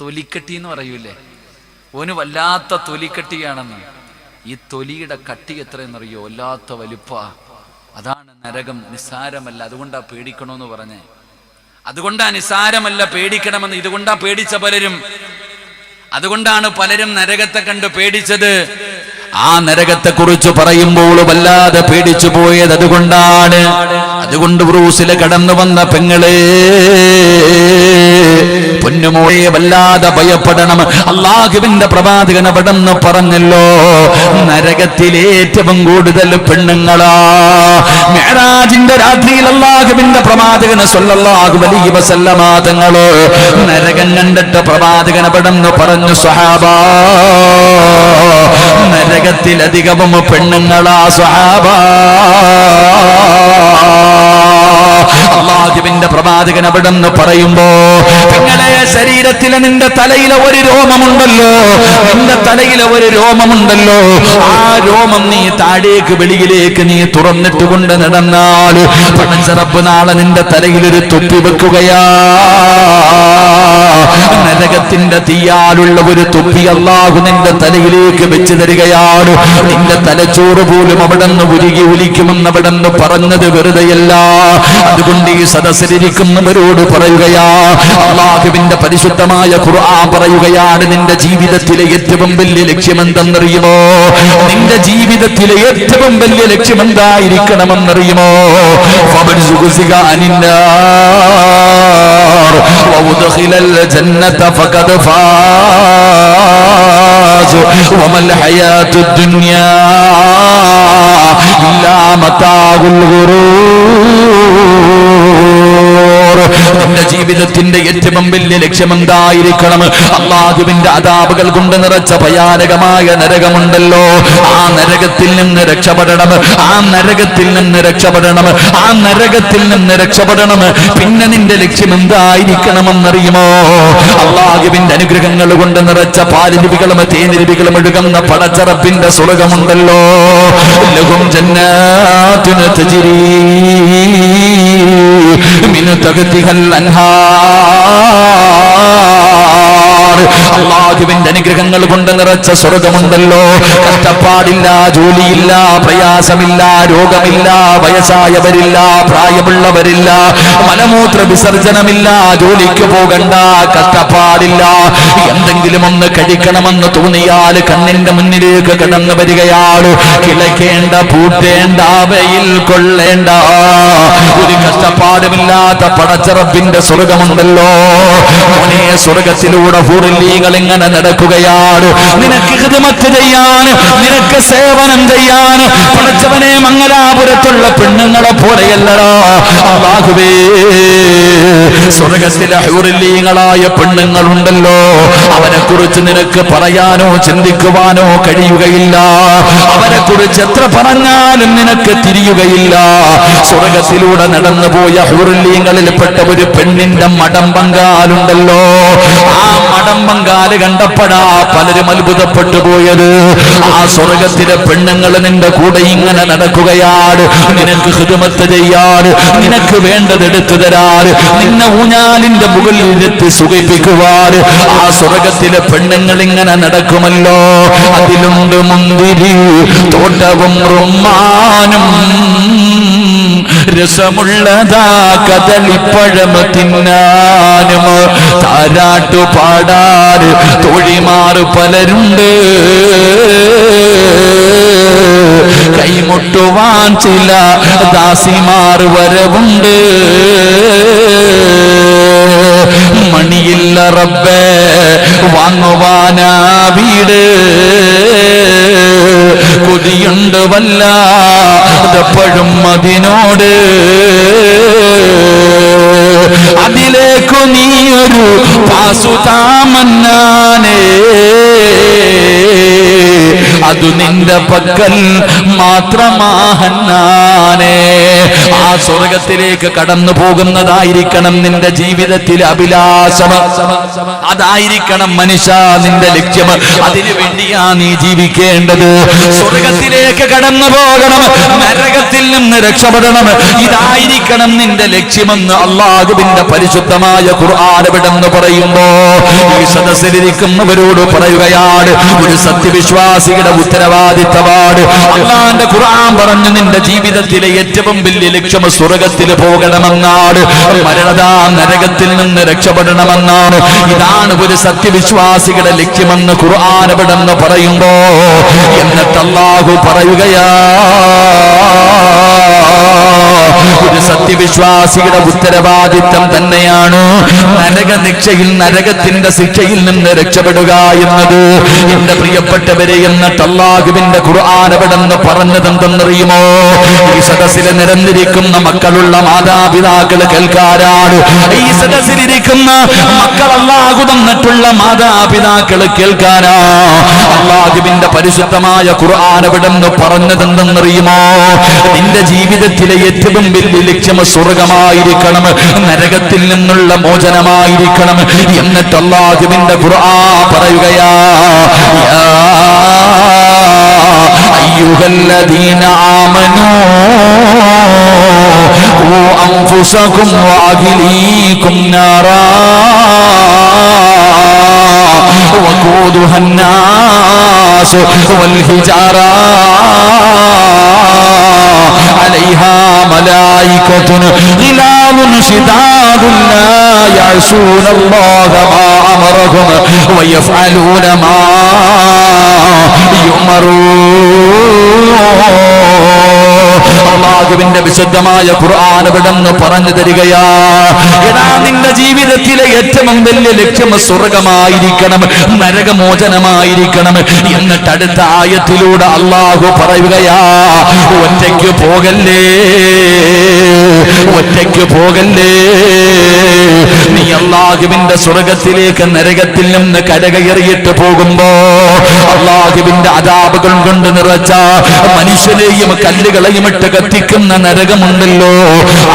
തൊലിക്കട്ടി എന്ന് പറയൂലേ, ഓന് വല്ലാത്ത തൊലിക്കട്ടിയാണെന്ന്. ഈ തൊലിയുടെ കട്ടി എത്രയെന്നറിയോ? വല്ലാത്ത വലുപ്പ. അതാണ് നരകം, നിസ്സാരമല്ല. അതുകൊണ്ടാ പേടിക്കണമെന്ന് പറഞ്ഞേ. അതുകൊണ്ടാ നിസ്സാരമല്ല, പേടിക്കണമെന്ന്. ഇതുകൊണ്ടാ പേടിച്ച പലരും. അതുകൊണ്ടാണ് പലരും നരകത്തെ കണ്ട് പേടിച്ചത്. ആ നരകത്തെ കുറിച്ച് പറയുമ്പോൾ വല്ലാതെ പേടിച്ചു പോയത് അതുകൊണ്ടാണ്. അതുകൊണ്ട് ഉറൂസില് കടന്നു വന്ന പെങ്ങളെ, പൊന്നുമോളെ, വല്ലാതെ ഭയപ്പെടണം. അല്ലാഹുവിന്റെ പ്രവാചകൻ അവിടെന്ന് പറഞ്ഞല്ലോ, നരകത്തിലെ ഏറ്റവും കൂടുതൽ പെണ്ണുങ്ങളാ. മിഅ്റാജിന്റെ രാത്രിയിൽ അല്ലാഹുവിന്റെ പ്രവാചകൻ സ്വല്ലല്ലാഹു അലൈഹി വസല്ലമ തങ്ങള് നരകം കണ്ടിട്ട് പ്രവാചകൻ അവിടെന്ന് പറഞ്ഞു, സ്വഹാബാ, നരകത്തിലധികവും പെണ്ണുങ്ങളാ സ്വഹാബാ. അല്ലാഹുവിന്റെ പ്രവാചകൻ അവിടെന്ന് പറയുമ്പോ, നിങ്ങളെ ശരീരത്തിലെ നിന്റെ തലയിലെ ഒരു രോമമുണ്ടല്ലോ, നിന്റെ തലയിലെ ഒരു രോമമുണ്ടല്ലോ, ആ രോമം നീ താഴേക്ക് വെളിയിലേക്ക് നീ തുറന്നിട്ട് കൊണ്ട് നടന്നാൽ പടച്ച റബ്ബ് നാളെ നിന്റെ തലയിലൊരു തൊപ്പി വെക്കുകയാ. നരകത്തിന്റെ തീയാലുള്ള ഒരു തൊപ്പി അല്ലാഹു നിന്റെ തലയിലേക്ക് വെച്ച് തരികയാണ്. നിന്റെ തലച്ചോറ് പോലും അവിടെ നിന്ന് ഉരുകി ഒലിക്കുമെന്ന് അവിടെ നിന്ന് പറഞ്ഞത് വെറുതെയല്ല. അതുകൊണ്ട് ഈ സദസ്സിലിരിക്കുന്നവരോട് പറയുകയാ, അല്ലാഹുവിന്റെ പരിശുദ്ധമായ ഖുർആൻ പറയുകയാണ്, നിന്റെ ജീവിതത്തിലെ ഏറ്റവും വലിയ ലക്ഷ്യമെന്തെന്നറിയുമോ? നിന്റെ ജീവിതത്തിലെ ഏറ്റവും വലിയ ലക്ഷ്യം എന്തായിരിക്കണമെന്നറിയുമോ? ഫബർസുഖുസിക അനിന്നാർ വഉദ്ഖിലൽ ജന്നത ഫഖദ് ഫാസ് വമൽ ഹയാത്തുദ് ദുനിയാ ഇല്ലാ മതാഉൽ ഗുറൂർ. നിന്റെ ജീവിതത്തിന്റെ ഏറ്റവും വലിയ ലക്ഷ്യം എന്തായിരിക്കണം? അല്ലാഹുവിന്റെ അദാബുകൾ കൊണ്ട് നിറച്ച ഭയാനകമായ നരകമുണ്ടല്ലോ, ആ നരകത്തിൽ നിന്ന് രക്ഷപ്പെടണം, ആ നരകത്തിൽ നിന്ന് രക്ഷപ്പെടണം, ആ നരകത്തിൽ നിന്ന് രക്ഷപ്പെടണം. പിന്നെ നിന്റെ ലക്ഷ്യം എന്തായിരിക്കണമെന്നറിയുമോ? അല്ലാഹുവിന്റെ അനുഗ്രഹങ്ങൾ കൊണ്ട് നിറച്ച പാലിരുവികളും തേനിരുവികളും ഒഴുകുന്ന പടച്ച റബ്ബിന്റെ സ്വർഗ്ഗമുണ്ടല്ലോ, ലഹും ജന്നാത്തുൻ തജ്രീ മിൻ തഹ്തിഹൽ അൻഹാർ. അല്ലാഹുവിന്റെ അനുഗ്രഹങ്ങൾ കൊണ്ട് നിറച്ച സ്വർഗ്ഗമുണ്ടല്ലോ. കഷ്ടപ്പാടില്ല, ജോലിയില്ല, പ്രയാസമില്ല, രോഗമില്ല, വയസ്സായവരില്ല, പ്രായമുള്ളവരില്ല, മലമൂത്ര വിസർജനമില്ല, ജോലിക്ക് പോകണ്ട, കഷ്ടപ്പാടില്ല. എന്തെങ്കിലും ഒന്ന് കഴിക്കണമെന്ന് തോന്നിയാൽ കണ്ണിന്റെ മുന്നിലേക്ക് കടന്നു വരികയാണ്. കിളയ്ക്കേണ്ട, പൂട്ടേണ്ട, വെയിൽ കൊള്ളേണ്ട, ഒരു കഷ്ടപ്പാടുമില്ലാത്ത പടച്ച റബ്ബിന്റെ സ്വർഗ്ഗമുണ്ടല്ലോ. മോനെ, സ്വർഗ്ഗത്തിലൂടെ ഹൂറില്ലീങ്ങൾ ഇങ്ങനെ നടക്കുകയാണ്. നിനക്ക് ഖിദ്മത്ത് ചെയ്യാൻ, നിനക്ക് സേവനം ചെയ്യാൻ. പടച്ചവനെ, മംഗലാപുരത്തുള്ള പെണ്ണുങ്ങളെ പോലെയല്ലടാ അല്ലാഹുവേ, സ്വർഗ്ഗത്തിലെ ഹൂറില്ലീങ്ങളായ പെണ്ണുങ്ങളുണ്ടല്ലോ, അവരെ കുറിച്ച് നിനക്ക് പറയാനോ ചിന്തിക്കുവാനോ കഴിയുകയില്ല. അവരെ കുറിച്ച് എത്ര പറഞ്ഞാലും നിനക്ക് തിരിയുകയില്ല. സ്വർഗ്ഗത്തിലൂടെ നടന്നുപോയ ഹൂറില്ലീങ്ങളിൽപ്പെട്ട ഒരു പെണ്ണിന്റെ മടം പങ്കാലുണ്ടല്ലോ, ആ മടം പങ്കാല് കണ്ടപ്പോഴാ പലരും അത്ഭുതപ്പെട്ടു പോയത്. ആ സ്വർഗ്ഗത്തിലെ പെണ്ണുങ്ങൾ നിന്റെ കൂടെ ഇങ്ങനെ നടക്കുകയാണ്, നിനക്ക് ഖിദ്മത്ത് ചെയ്യാൻ, നിനക്ക് വേണ്ടത് എടുത്തു തരാൻ, നിന്നെ ഊഞ്ഞാലിന്റെ മുകളിൽ ഇരുത്തി സുഖിപ്പിക്കുവാൻ ആ സ്വർഗ്ഗത്തിലെ പെണ്ണുങ്ങൾ ഇങ്ങനെ നടക്കുമല്ലോ. അതിലുണ്ട് മുന്തിരി തോട്ടവും റുമ്മാനും, രസമുള്ളതാ കദളിപ്പഴം തിന്നാനും, താരാട്ടു പാടാൻ തോഴിമാർ പലരുണ്ട്, കൈമുട്ടുവാൻ ചില ദാസിമാർ വരവുണ്ട്. മണിയില്ല റബ്ബേ വാങ്ങുവാനാ വീട്, കൊതിയുണ്ട് വല്ലാതെപ്പോഴും അതിനോട്. അതിലേക്കു നീയൊരു പാസുതാമന്നാനേ, അതു നിന്റെ പക്കൽ മാത്രമാഹന്നാനേ. ആ സ്വർഗത്തിലേക്ക് കടന്നു പോകുന്നതായിരിക്കണം നിന്റെ ജീവിതത്തിലെ അഭിലാഷം. അതായിരിക്കണം മനുഷ്യ നിന്റെ ലക്ഷ്യം. അതിനു വേണ്ടിയാ നീ ജീവിക്കേണ്ടത്. സ്വർഗത്തിലേക്ക് കടന്നു പോകണം, നരകത്തിൽ നിന്ന് രക്ഷപ്പെടണം. ഇതായിരിക്കണം നിന്റെ ലക്ഷ്യമെന്ന് അല്ലാഹുവിന്റെ പരിശുദ്ധമായ ഖുർആൻ എവിടെന്ന് പറയുമ്പോ ഈ സദസ്സിലിരിക്കുന്നവരോട് പറയുകയാണ്, ഒരു സത്യവിശ്വാസിയുടെ ഉത്തരവാദിത്തമാണ്. അല്ലാഹുവിന്റെ ഖുർആൻ പറഞ്ഞു നിന്റെ ജീവിതത്തിലെ ഏറ്റവും വലിയ ലക്ഷ്യം സ്വർഗത്തിൽ പോകണമെന്നാണ്, മരണദാ നരകത്തിൽ നിന്ന് രക്ഷപ്പെടണമെന്നാണ്. ഇതാണ് ഒരു സത്യവിശ്വാസിയുടെ ലക്ഷ്യമെന്ന് ഖുർആൻ എവിടെന്ന് പറയുമ്പോ എന്നിട്ട് അല്ലാഹു പറയുകയാ, ഒരു സത്യവിശ്വാസിയുടെ ഉത്തരവാദിത്തം തന്നെയാണ് നരകത്തിന്റെ ശിക്ഷയിൽ നിന്ന് രക്ഷപ്പെടുക എന്നത്. എന്റെ പ്രിയപ്പെട്ടവരെ, എന്നിട്ട് അല്ലാഹുവിന്റെ ഖുർആൻ എവിടെന്ന് പറഞ്ഞതെന്തെന്നറിയുമോ? ഈ സദസ്സിൽ നിരന്നിരിക്കുന്ന മക്കളുള്ള മാതാപിതാക്കൾ കേൾക്കാനാണ്. ഈ സദസ്സിലിരിക്കുന്ന മക്കൾ അല്ലാഹു തന്നിട്ടുള്ള മാതാപിതാക്കൾ കേൾക്കാനാ. അല്ലാഹുവിന്റെ പരിശുദ്ധമായ ഖുർആൻ എവിടെന്ന് പറഞ്ഞതെന്തെന്നറിയുമോ? നിന്റെ ജീവിതത്തിലെ ഏറ്റവും വലിയ ലക്ഷ്യം സ്വർഗമായിരിക്കണം, നരകത്തിൽ നിന്നുള്ള മോചനമായിരിക്കണം. എന്നിട്ട് അല്ലാഹുവിന്റെ ഖുർആൻ പറയുകയാ, യാ അയ്യുഹല്ലദീന ആമനൂ ഖൂ അൻഫുസകും വഅഹ്ലീകും നാറാ വഖൂദുഹാ അന്നാസ് വൽഹിജാറാ عليها ملائكة غلاظ شداد لا يعصون الله ما أمرهم ويفعلون ما يؤمرون. അല്ലാഹുവിന്റെ വിശുദ്ധമായ ഖുർആൻ എവിടെന്ന് പറഞ്ഞു തരികയാ, എടാ നിന്റെ ജീവിതത്തിലെ ഏറ്റവും വലിയ ലക്ഷ്യം സ്വർഗമായിരിക്കണം, നരകമോചനമായിരിക്കണം. എന്നിട്ട് അടുത്ത ആയത്തിലൂടെ അല്ലാഹു പറയുകയാ, ഒറ്റയ്ക്ക് പോകല്ലേ, ഒറ്റയ്ക്ക് പോകല്ലേ. നീ അല്ലാഹുവിന്റെ സ്വർഗത്തിലേക്ക് നരകത്തിൽ നിന്ന് കരകയറിയിട്ട് പോകുമ്പോ അല്ലാഹുവിന്റെ അദാബുകൾ കൊണ്ട് നിറച്ച മനുഷ്യനെയും കല്ലുകളെയും ഇട്ട് കത്തിക്കുന്ന നരകമുണ്ടല്ലോ,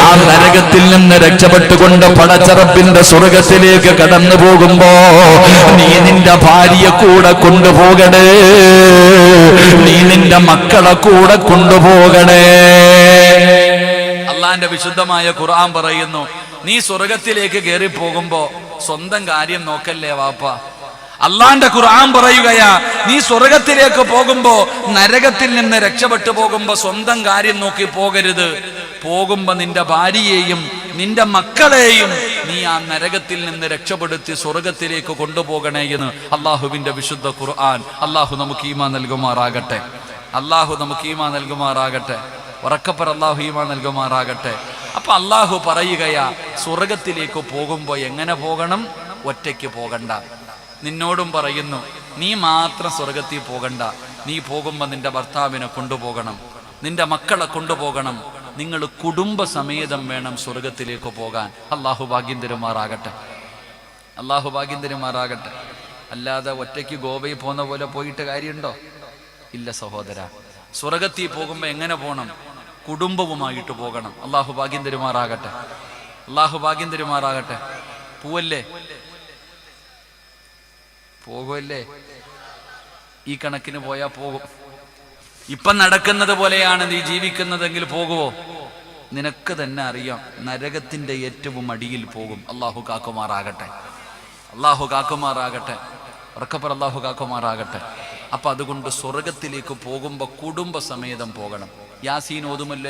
ആ നരകത്തിൽ നിന്ന് രക്ഷപ്പെട്ടുകൊണ്ട് പടച്ചറപ്പിന്റെ സ്വർഗത്തിലേക്ക് കടന്നു പോകുമ്പോ നീ നിന്റെ ഭാര്യയെ കൂടെ കൊണ്ടുപോകണേ, നീ നിന്റെ മക്കളെ കൂടെ കൊണ്ടുപോകണേ. അള്ളാന്റെ വിശുദ്ധമായ ഖുർആൻ പറയുന്നു, നീ സ്വർഗത്തിലേക്ക് കയറി പോകുമ്പോ സ്വന്തം കാര്യം നോക്കല്ലേ വാപ്പ. അള്ളാന്റെ ഖുർആൻ പറയുകയാ, നീ സ്വർഗത്തിലേക്ക് പോകുമ്പോ നരകത്തിൽ നിന്ന് രക്ഷപ്പെട്ടു പോകുമ്പോ സ്വന്തം കാര്യം നോക്കി പോകരുത്. പോകുമ്പോ നിന്റെ ഭാര്യയെയും നിന്റെ മക്കളെയും നീ ആ നരകത്തിൽ നിന്ന് രക്ഷപ്പെടുത്തി സ്വർഗത്തിലേക്ക് കൊണ്ടുപോകണേ എന്ന് അള്ളാഹുവിന്റെ വിശുദ്ധ ഖുർആൻ. അള്ളാഹു നമുക്ക് ഈമാൻ നൽകുമാറാകട്ടെ, അള്ളാഹു നമുക്ക് ഈമാൻ നൽകുമാറാകട്ടെ, ഉറക്കപ്പർ അള്ളാഹു ഈമാൻ നൽകുമാറാകട്ടെ. അപ്പൊ അള്ളാഹു പറയുകയാ, സ്വർഗത്തിലേക്ക് പോകുമ്പോ എങ്ങനെ പോകണം? ഒറ്റയ്ക്ക് പോകണ്ട. നിന്നോടും പറയുന്നു, നീ മാത്രം സ്വർഗത്തിൽ പോകണ്ട. നീ പോകുമ്പോ നിന്റെ ഭർത്താവിനെ കൊണ്ടുപോകണം, നിന്റെ മക്കളെ കൊണ്ടുപോകണം. നിങ്ങൾ കുടുംബസമേതം വേണം സ്വർഗത്തിലേക്ക് പോകാൻ. അള്ളാഹു ഭാഗ്യം തരുമാറാകട്ടെ, അള്ളാഹു ഭാഗ്യം തരുമാറാകട്ടെ. അല്ലാതെ ഒറ്റയ്ക്ക് ഗോവയിൽ പോകുന്ന പോലെ പോയിട്ട് കാര്യമുണ്ടോ? ഇല്ല സഹോദര. സ്വർഗത്തിൽ പോകുമ്പോ എങ്ങനെ പോകണം? കുടുംബവുമായിട്ട് പോകണം. അള്ളാഹു ഭാഗ്യം തരുമാറാകട്ടെ, അള്ളാഹു ഭാഗ്യം തരുമാറാകട്ടെ. പോവല്ലേ? പോകുമല്ലേ? ഈ കണക്കിന് പോയാ പോകും. ഇപ്പം നടക്കുന്നത് പോലെയാണ് നീ ജീവിക്കുന്നതെങ്കിൽ പോകുവോ? നിനക്ക് തന്നെ അറിയാം, നരകത്തിന്റെ ഏറ്റവും അടിയിൽ പോകും. അള്ളാഹു കാക്കുമാറാകട്ടെ, അള്ളാഹു കാക്കുമാറാകട്ടെ, ഉറക്കപ്പർ അള്ളാഹു കാക്കുമാറാകട്ടെ. അപ്പൊ അതുകൊണ്ട് സ്വർഗത്തിലേക്ക് പോകുമ്പോ കുടുംബസമേതം പോകണം. യാസീൻ ഓതുമല്ലോ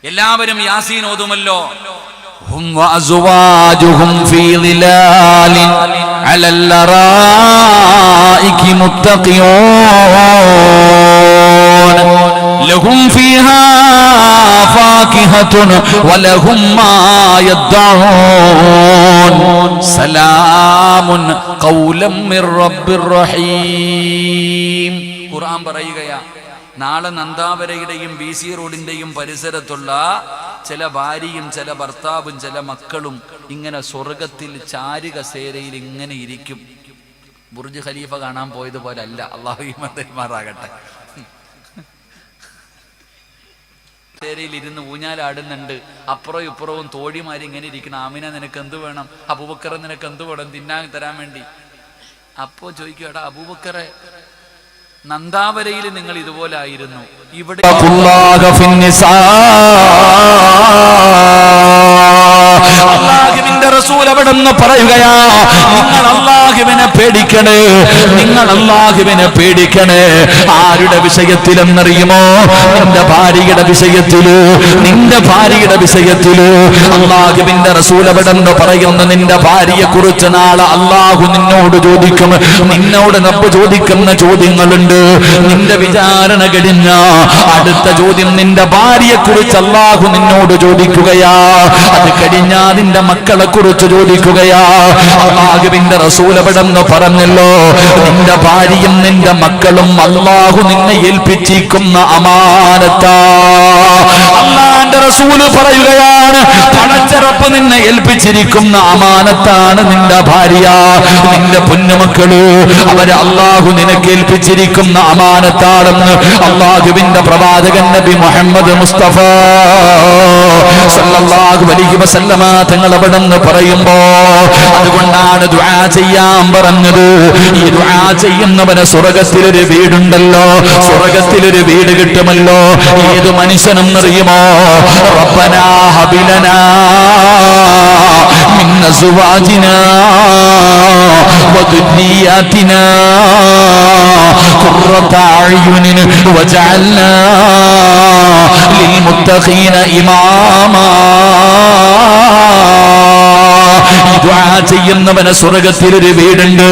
എല്ലാവരും യാസീൻ ഓതുമല്ലോ. ഹും വഅസ്വാജുഹും ഫീ ളിലാലിൻ അലൽ അറായികി മുത്തഖിയൂൻ ലഹും ഫീഹാ ഫാകിഹത്തുൻ വലഹും മാ യദ്ദഊൻ സലാമുൻ ഖൗലം മിർ റബ്ബിർ റഹീം. ഖുർആൻ പറയുകയാ, നാളെ നന്ദാവരയുടെയും BC റോഡിന്റെയും പരിസരത്തുള്ള ചില ഭാര്യയും ചില ഭർത്താവും ചില മക്കളും ഇങ്ങനെ സ്വർഗത്തിൽ ചാരുകസേരയിൽ ഇങ്ങനെ ഇരിക്കും. ബുർജ് ഖലീഫ കാണാൻ പോയതുപോലെ അല്ല. അല്ലാഹു ഈമാൻ തരുമാറാകട്ടെ, തേരയിൽ ഇരുന്ന് ഊഞ്ഞാലാടുന്നുണ്ട്, അപ്പുറവും ഇപ്പുറവും തോഴിമാരി ഇങ്ങനെ ഇരിക്കണം. ആമിന നിനക്ക് എന്ത് വേണം? അബൂബക്കർ നിനക്ക് എന്ത് വേണം തിന്നാൻ തരാൻ വേണ്ടി? അപ്പോ ചോദിക്കും, എടാ അബൂബക്കറെ, നന്ദാവരയിൽ നിങ്ങൾ ഇതുപോലെ ആയിരുന്നു, ഇവിടെ അല്ലാഹുവിന്റെ റസൂൽ അവിടെ നിന്ന് പറയുകയാ, നിങ്ങൾ അല്ലാഹുവിനെ പേടിക്കണേ, നിങ്ങൾ അല്ലാഹുവിനെ പേടിക്കണേ. ആരുടെ വിഷയത്തിലെന്നറിയുമോ? നിന്റെ ഭാര്യയുടെ വിഷയത്തില്, നിന്റെ ഭാര്യയുടെ വിഷയത്തില് അല്ലാഹുവിന്റെ റസൂൽ അവിടെ നിന്ന് പറയുന്നു, നിന്റെ ഭാര്യയെ കുറിച്ച് നാളെ അല്ലാഹു നിന്നോട് ചോദിക്കും. നിന്നോട് റബ്ബ് ചോദിക്കുന്ന ചോദ്യങ്ങളുണ്ട്. നിന്റെ വിചാരണ കഴിഞ്ഞ അടുത്ത ചോദ്യം നിന്റെ ഭാര്യയെ കുറിച്ച് അല്ലാഹു നിന്നോട് ചോദിക്കുകയാ. അത് കഴിഞ്ഞാ നിന്റെ മക്കളെ കുറിച്ച് ചോദിക്കുകയാ. അല്ലാഹുവിന്റെ റസൂൽ അവിടെ നിന്ന് പറഞ്ഞല്ലോ, നിന്റെ ഭാര്യയും നിന്റെ മക്കളും അല്ലാഹു നിന്നെ ഏൽപ്പിച്ചിരിക്കുന്ന അമാനത്താ. അല്ലാഹുവിന്റെ റസൂൽ പറയുകയാണ്, പടച്ചറപ്പ് നിന്നെ ഏൽപ്പിച്ചിരിക്കുന്ന അമാനത്താണ് നിന്റെ ഭാര്യ, നിന്റെ പൊന്നുമക്കള്. അവര് അല്ലാഹു നിനക്ക് ഏൽപ്പിച്ചിരിക്കുന്ന അമാനത്താണെന്ന് അല്ലാഹുവിന്റെ പ്രവാചകൻ നബി മുഹമ്മദ് മുസ്തഫ സല്ലല്ലാഹു അലൈഹി വസല്ലമ തങ്ങൾ അവിടെ നിന്ന് പറയുമ്പോ, അതുകൊണ്ടാണ് ദുആ ചെയ്യാൻ പറഞ്ഞത്. ഈ ദുആ ചെയ്യുന്നവന് സ്വർഗ്ഗത്തിലൊരു വീടുണ്ടല്ലോ, സ്വർഗ്ഗത്തിലൊരു വീട് കിട്ടുമല്ലോ. ഏത് മനുഷ്യനെന്നറിയുമോ? റബ്ബനാ ഹബിലനാ മിൻ അസ്വാജിനാ വദുരിയാതിനാ ഖുർറത അഅ്യുനിൻ വജഅൽനാ ലിൽമുത്തഖീന ഇമാമാ. ചെയ്യുന്നവന് സ്വർഗ്ഗത്തിലൊരു വീടുണ്ട്.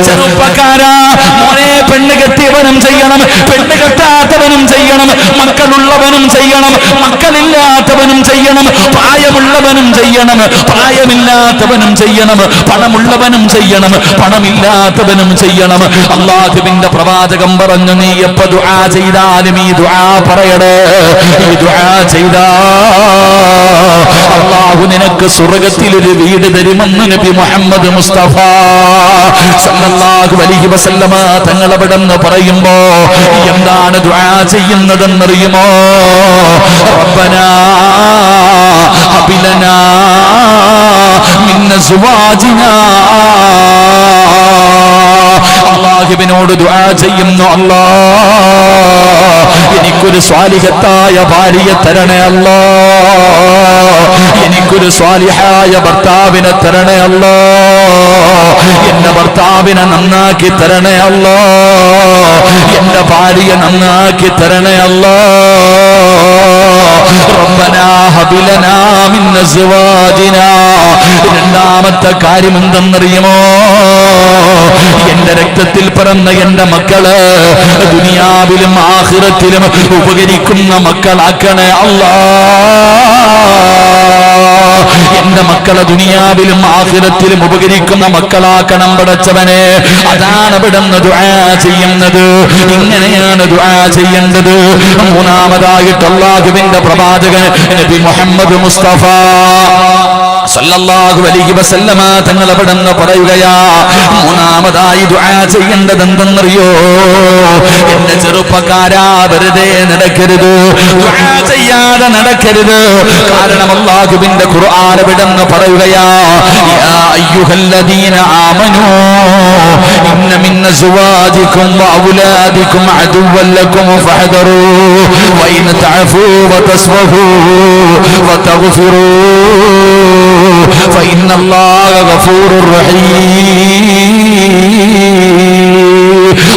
ചെറുപ്പക്കാരാ, മോനെ, പെണ്ണ് കെട്ടിയവനും ചെയ്യണം, പെണ്ണ് കെട്ടാത്തവനും ചെയ്യണം, മക്കളുള്ളവനും ചെയ്യണം, മക്കളില്ലാത്തവനും ചെയ്യണം, പ്രായമുള്ളവനും ചെയ്യണം, പ്രായമില്ലാത്തവനും ചെയ്യണം, പണമുള്ളവനും ചെയ്യണം, പണമില്ലാത്തവനും ചെയ്യണം. അല്ലാഹുവിന്റെ പ്രവാചകം പറഞ്ഞു, നീ എപ്പോ ദുആ ചെയ്താലും ഈ ദുആ പറയണേ. ഈ ദുആ ചെയ്താ അല്ലാഹു നിനക്ക് സ്വർഗ്ഗത്തിലൊരു വീട് തരുമെന്ന് നബി മുഹമ്മദ് മുസ്തഫ സല്ലല്ലാഹു അലൈഹി വസല്ലമ തങ്ങൾ അവിടെ നിന്ന് പറയുമ്പോ എന്താണ് ദുആ ചെയ്യുന്നതെന്നറിയുമോ? റബ്ബനാ ഹബിലനാ മിൻ അസ്വാജിനാ. അല്ലാഹുവിനോട് ദുആ ചെയ്യുന്നു, അല്ലാഹ് എനിക്കൊരു സ്വാലിഹത്തായ ഭാര്യയെ തരണേ അല്ലാഹ്, എനിക്കൊരു സ്വാലിഹായ ഭർത്താവിനെ തരണേ അല്ലാഹ്, എന്റെ ഭർത്താവിനെ നന്നാക്കി തരണേ അല്ലാഹ്, എന്റെ ഭാര്യയെ നന്നാക്കി തരണേ അല്ലാഹ്. റബ്ബനാ ഹബിലനാ മിൻ അസ്വാജിനാ. രണ്ടാമത്തെ കാര്യം എന്തെന്നറിയുമോ? എന്റെ രക്തത്തിൽ പിറന്ന എന്റെ മക്കള് ദുനിയാവിലും ആഖിറത്തിലും ഉപകരിക്കുന്ന മക്കളാക്കണേ അല്ലാഹ്. എന്റെ മക്കളെ ദുനിയാവിലും ആഖിറത്തിലും ഉപകരിക്കുന്ന മക്കളാക്കണം പടച്ചവനെ. അതാണ് ഇവിടുന്ന് ദുആ ചെയ്യുന്നത്. ഇങ്ങനെയാണ് ദുആ ചെയ്യേണ്ടത്. മൂന്നാമതായിട്ട് അല്ലാഹുവിന്റെ പ്രവാചകൻ നബി മുഹമ്മദ് മുസ്തഫ സല്ലല്ലാഹു അലൈഹി വസല്ലമ തങ്ങൾ അവിടെ നിന്ന് പറയുകയാ, മൂന്നാമതായി ദുആ ചെയ്യേണ്ടത് എന്തെന്നറിയോ? എന്റെ ചെറുപ്പക്കാരാ, വെറുതെ നടക്കരുത്, ദുആ ചെയ്യാതെ നടക്കരുത്. കാരണം അല്ലാഹുവിന്റെ ഖുർആൻ അവിടെ നിന്ന് പറയുകയാ, യാ അയ്യുഹല്ലദീന ആമനൂ ഇന്ന മിൻ അസ്വാജികും വഔലാദികും അദുവ്വൻ ലക്കും ഫഹദറൂ വഇൻ തഅഫൂ വതസ്ഫഹൂ വതഗ്ഫിറൂ فإن الله غفور رحيم.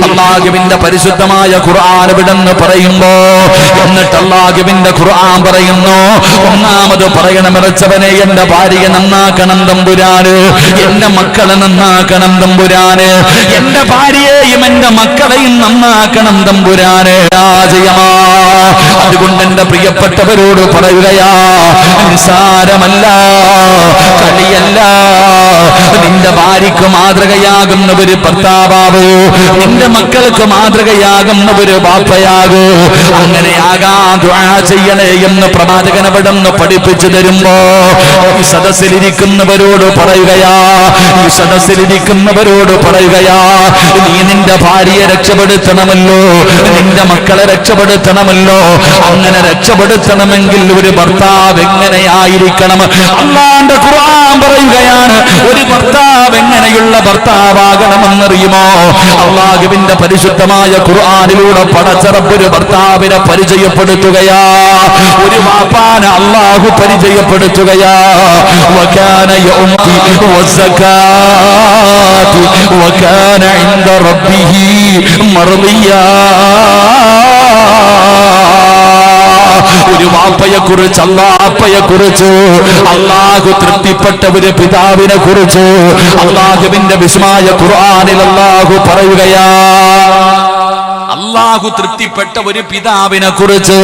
അല്ലാഹുവിന്റെ പരിശുദ്ധമായ ഖുർആൻ വിടുന്ന് പറയുമ്പോ എന്നിട്ട് അല്ലാഹുവിന്റെ ഖുർആൻ പറയുന്നു, ഒന്നാമത് പറയണം ഇറച്ചവനെ, എന്റെ ഭാര്യയെ നന്നാക്കണം തമ്പുരാന്, എന്റെ മക്കളെ നന്നാക്കണം തമ്പുരാന്, എന്റെ ഭാര്യയെയും എന്റെ മക്കളെയും നന്നാക്കണം തമ്പുരാന്. അതുകൊണ്ട് എന്റെ പ്രിയപ്പെട്ടവരോട് പറയുകയാ, നിസാരമല്ല, കളിയല്ല. നിന്റെ ഭാര്യക്ക് മാതൃകയാകുന്ന ഒരു ഭർത്താവ്, നിന്റെ മക്കൾക്ക് മാതൃകയാകുന്ന ഒരു ബാപ്പയാകൂ. അങ്ങനെ ഇങ്ങനെയാകാൻ ദുആ ചെയ്യണേ എന്ന് പ്രവാചകൻ അവിടുന്ന് പഠിപ്പിച്ചു തരുമ്പോ ഈ സദസ്സിലിരിക്കുന്നവരോട് പറയുകയാ, ഈ സദസ്സിലിരിക്കുന്നവരോട് പറയുകയാ, നീ നിന്റെ ഭാര്യയെ രക്ഷപ്പെടുത്തണമല്ലോ, നിന്റെ മക്കളെ രക്ഷപ്പെടുത്തണമല്ലോ. അങ്ങനെ രക്ഷപ്പെടുത്തണമെങ്കിൽ ഒരു ഭർത്താവ് എങ്ങനെയായിരിക്കണം? അല്ലാഹുവിന്റെ ഖുർആൻ പറയുകയാണ്, ഒരു ഭർത്താവ് എങ്ങനെയുള്ള ഭർത്താവാകണമെന്നറിയുമോ? അല്ലാഹുവിന്റെ പരിശുദ്ധമായ ഖുർആനിലൂടെ പടച്ച റബ്ബ് ഒരു ഭർത്താവിനെ പരിചയപ്പെടുത്തുകയാ, ഒരു വാപ്പാനെ അല്ലാഹു പരിചയപ്പെടുത്തുകയാ. വകാന യൗമി വസകാതി വകാന ഇൻദ റബ്ബിഹി മർദിയാ. ഒരു വാപ്പയെ കുറിച്ച്, അല്ലാഹയെ കുറിച്ച്, അല്ലാഹു തൃപ്തിപ്പെട്ട ഒരു പിതാവിനെ കുറിച്ച് അല്ലാഹുവിന്റെ വിസ്മയ ഖുർആനിൽ അല്ലാഹു പറയുകയാ. അല്ലാഹു തൃപ്തിപ്പെട്ട ഒരു പിതാവിനെ കുറിച്ച്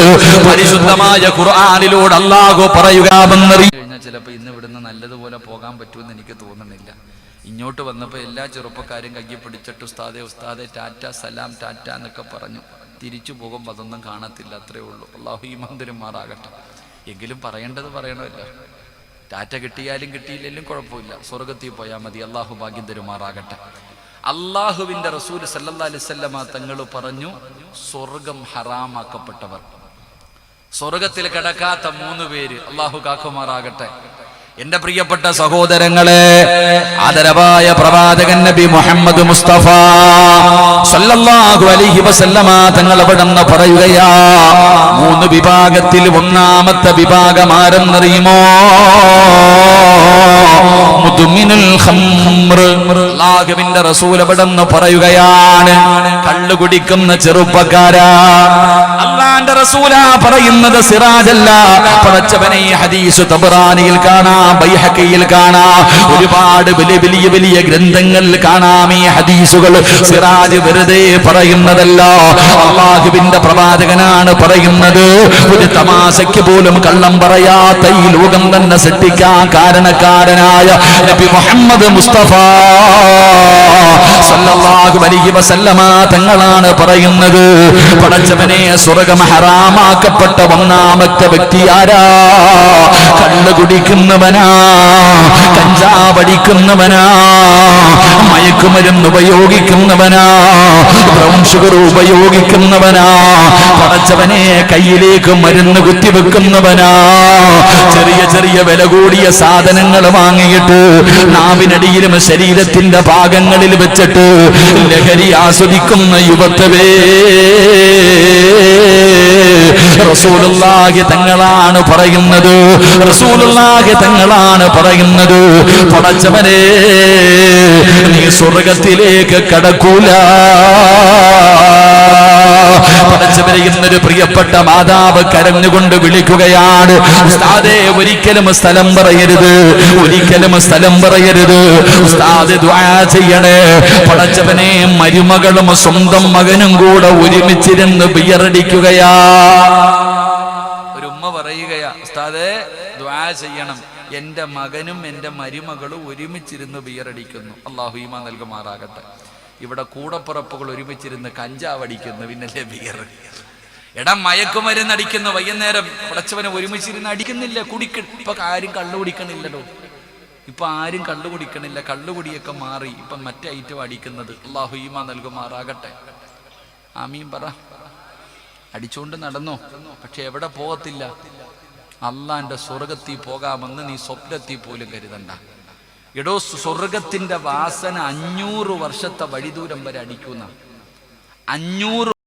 പരിശുദ്ധമായ ഖുർആനിലൂടെ അല്ലാഹു പറയുകയാണെന്നറിയാം. ചിലപ്പോൾ ഇന്ന് ഇവിടുന്ന് നല്ലതുപോലെ പോകാൻ പറ്റുമെന്ന് എനിക്ക് തോന്നുന്നില്ല. ഇങ്ങോട്ട് വന്നപ്പോൾ എല്ലാ ചെറുപ്പക്കാരും കയ്യിൽ പിടിച്ചിട്ട് ഉസ്താദെ ഉസ്താദെ ടാറ്റ സലാം ടാറ്റ എന്നൊക്കെ പറഞ്ഞു. തിരിച്ചു പോകുമ്പോൾ അതൊന്നും കാണത്തില്ല, അത്രേ ഉള്ളൂ. അല്ലാഹു ഈമാൻ തരുമാറാകട്ടെ. എങ്കിലും പറയേണ്ടത് പറയണമല്ലോ. ടാറ്റ കിട്ടിയാലും കിട്ടിയില്ലെങ്കിലും കുഴപ്പമില്ല, സ്വർഗത്തിൽ പോയാൽ മതി. അല്ലാഹു ഭാഗ്യം തരുമാറാകട്ടെ. അല്ലാഹുവിന്റെ റസൂൽ സല്ലല്ലാഹു അലൈഹി വസല്ലമ തങ്ങൾ പറഞ്ഞു, സ്വർഗം ഹറാമാക്കപ്പെട്ടവർ, സ്വർഗത്തിൽ കിടക്കാത്ത 3 പേര് അല്ലാഹു കാക്കുമാറാകട്ടെ. എന്റെ പ്രിയപ്പെട്ട സഹോദരങ്ങളെ, ആദരവായ പ്രവാചകൻ നബി മുഹമ്മദ് മുസ്തഫ സല്ലല്ലാഹു അലൈഹി വസല്ലമ തങ്ങൾ അവിടുന്ന് പറയുകയാ, 3 വിഭാഗത്തിൽ ഒന്നാമത്തെ വിഭാഗം ആരെന്നറിയുമോ? മുദ്മിനുൽ ഖംർ. അല്ലാഹുവിന്റെ റസൂൽ അവിടുന്ന് പറയുകയാണ്, കള്ളു കുടിക്കുന്ന ചെറുപ്പക്കാരാ. അല്ലാഹുവിന്റെ റസൂലാ പറയുന്നത്, സിറാജല്ല. പടച്ചവനെ ഈ ഹദീസ് തബ്റാനിയിൽ കാണാം, ബൈഹഖിയിൽ കാണാം, ഒരുപാട് വലിയ വലിയ വലിയ ഗ്രന്ഥങ്ങളിൽ കാണാം ഈ ഹദീസുകൾ. സിറാജ് വെറുതെ പറയുന്നതല്ല, അല്ലാഹുവിന്റെ പ്രവാചകനാണ് പറയുന്നത്. ഒരു തമാശയ്ക്ക് പോലും കള്ളം പറയാത്ത ഈ ലോകം തന്നെ സൃഷ്ടിക്കാൻ കാരണക്കാരനായ നബി മുഹമ്മദ് മുസ്തഫ സല്ലല്ലാഹു അലൈഹി വസല്ലമ തങ്ങളാണ് പറയുന്നത്, പടച്ചവനെ സ്വർഗ്ഗം ഹറാമാക്കപ്പെട്ട ഒന്നാമത്തെ വ്യക്തി ആരാ? കള്ളു കുടിക്കുന്നവനാ, കഞ്ചാവടിക്കുന്നവനാ, മയക്കുമരുന്ന് ഉപയോഗിക്കുന്നവനാ, ബ്രൗൺ ഷുഗർ ഉപയോഗിക്കുന്നവനാ, പടച്ചവനെ കയ്യിലേക്ക് മരുന്ന് കുത്തിവെക്കുന്നവനാ, ചെറിയ ചെറിയ വില കൂടിയ സാധനങ്ങൾ വാങ്ങിയിട്ട് നാവിനടിയിലും ശരീരത്തിന്റെ ഭാഗങ്ങളിൽ വെച്ചിട്ട് ലഹരി ആസ്വദിക്കുന്ന യുവത്വേ, റസൂലുള്ളാഹി തങ്ങളാണ് പറയുന്നത്, റസൂലുള്ളാഹി തങ്ങളാണ് പറയുന്നത്, പടച്ചവനെ നീ സ്വർഗത്തിലേക്ക് കടക്കൂല. പടച്ചവനെ ഇന്നൊരു പ്രിയപ്പെട്ട മാതാവ് കരഞ്ഞുകൊണ്ട് വിളിക്കുകയാണ്, ഉസ്താദേ ഒരിക്കലും സ്ഥലം പറയരുത്, ഒരിക്കലും സ്ഥലം പറയരുത്, ഉസ്താദ് ദുആ ചെയ്യണേ. പടച്ചവനെ മരുമകളും സ്വന്തം മകനും കൂടെ ഒരുമിച്ചിരുന്ന് ബിയറടിക്കുകയാ. ഒരു ഉമ്മ പറയുകയാ, ഉസ്താദേ ദുആ ചെയ്യണം, എന്റെ മകനും എന്റെ മരുമകളും ഒരുമിച്ചിരുന്ന് ബിയറടിക്കുന്നു. അല്ലാഹു ഈമാൻ നൽകുമാറാകട്ടെ. ഇവിടെ കൂടപ്പുറപ്പുകൾ ഒരുമിച്ചിരുന്ന് കഞ്ചാവടിക്കുന്നു, പിന്നല്ലേ ബിയർ. എടാ മയക്കുമരുന്ന് അടിക്കുന്നു, വൈകുന്നേരം പടച്ചവനെ ഒരുമിച്ചിരുന്ന് അടിക്കുന്നില്ല, ഇപ്പൊ ആരും കള്ളു കുടിക്കണില്ലടോ, ഇപ്പൊ ആരും കള്ളു കുടിക്കണില്ല, കള്ളുകുടിയൊക്കെ മാറി, ഇപ്പൊ മറ്റേ ഐറ്റം അടിക്കുന്നത്. അല്ലാഹു ഈമാൻ നൽകുമാറാകട്ടെ. ആമീൻ പറ. അടിച്ചുകൊണ്ട് നടന്നോ, പക്ഷെ എവിടെ പോകത്തില്ല. അള്ളാന്റെ സ്വർഗത്തിൽ പോകാമെന്ന് നീ സ്വപ്നത്തിൽ പോലും കരുതണ്ട. എടോ സ്വർഗത്തിന്റെ വാസന 500 വർഷത്തെ വഴിദൂരം വരെ അടിക്കുന്ന 500